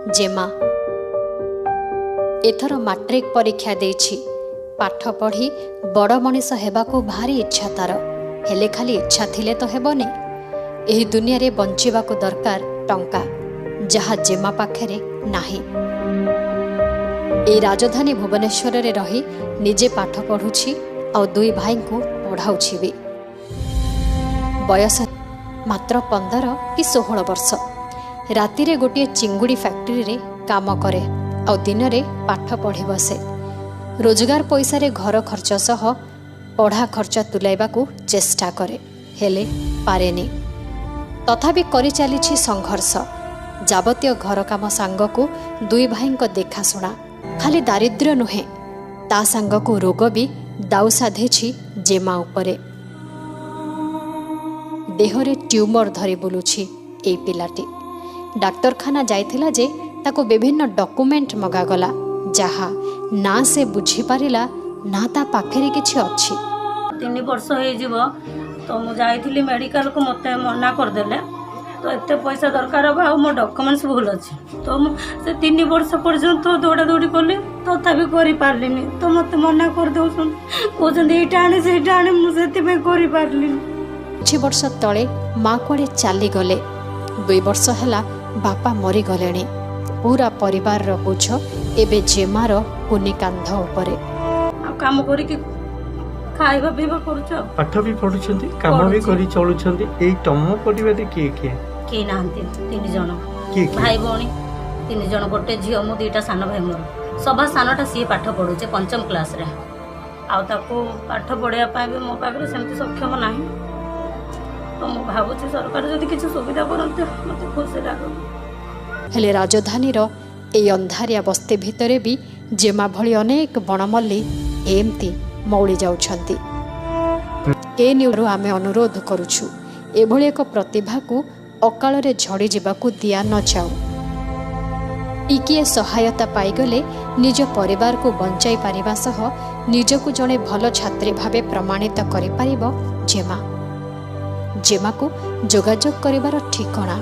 जेमा एथर मैट्रिक परीक्षा देछि पाठ पढ़ी बड़ मनीष हेबाकू भारी इच्छा तार हेले खाली इच्छा थिले तो हेबनी। एही दुनिया रे बंचिबाकू दरकार टंका जहा जेमा पाखेरे नाही। ए राजधानी भुवनेश्वर रे रही निजे पाठ पढ़ुछि और दुई भाई को पढ़ाउछि भी। बयस मात्र 15 कि 16 वर्ष। राति रे गोटे चिंगुड़ी फैक्ट्री रे काम करे और दिन रे पाठ पढ़ी बसे। रोजगार पैसा रे घर खर्च सह पढ़ा खर्च तुलाइबाकू चेष्टा करे हेले पारेनी। तथापि करि चलीछि संघर्ष। जाबतीय घर काम सांगकू दुई भाई को देखाशुणा। खाली दारिद्र्य नुहे ता सांगकू रोग भी दाउ साधेछि जेमा उपरे। देहरे ट्यूमर धरी बुलुछि एई पिलाटी। डाक्तरखाना जाइथिला जे ताको विभिन्न डॉक्यूमेंट मगागला जहा ना से बुझी पारिला ना ता पाखेरे किछि अछि। 3 वर्ष हो जीव तो मु जाइथिली मेडिकल को मते मना कर देले तो एते पैसा दरकार बा और मो डॉक्यूमेंट्स भूल अछि तो से 3 वर्ष पर्यंत दौड़ा दौड़ी कली तथापि करि पारलिनी तो मते मना कर दउसन कोजन एटा आने सेटा आने मु सेते पे करि पारलिनी। 6 वर्ष तले माँ कुआड़े चली गले। 2 वर्ष हैला बापा मरी गलेनी। पूरा परिवार रो बोझ एबे जेमार कुनी कांध उपरे। काम करी कि खाइबा पीबा करूछ पाठ भी पढुछंती काम भी करी चलुछंती। एई तम परिवार के के नांती 3 जण के भाई भौणी 3 जण गोटे झियो मु 2टा सान भाई मोर सभा सानटा सी पाठ पढुचे 5म क्लास रे आ ताको पाठ पढिया पाए भी मो पाखरे सेमती सक्षम नाही तो मु भाबुची सरकार जदि किछ सुविधा करन्ते मते खुशी लागो। हेले राजधानी रो ए अंधारिया बस्ती भितरे भी जेमा भली अनेक बनमल्ली एमती मौली जाउछंती। के न्यूरो आमे अनुरोध करूछु एभली एक प्रतिभा को अकाल रे झड़ी जिबाकू दिया न जाऊ। टिकिए सहायता पाइगले निज परिवार को बंचाई पारिबा सह निजकू जड़े भल छात्री भावे प्रमाणित करि पारिबो जेमा। जेमा को जोगाजोग करिबार ठिकाना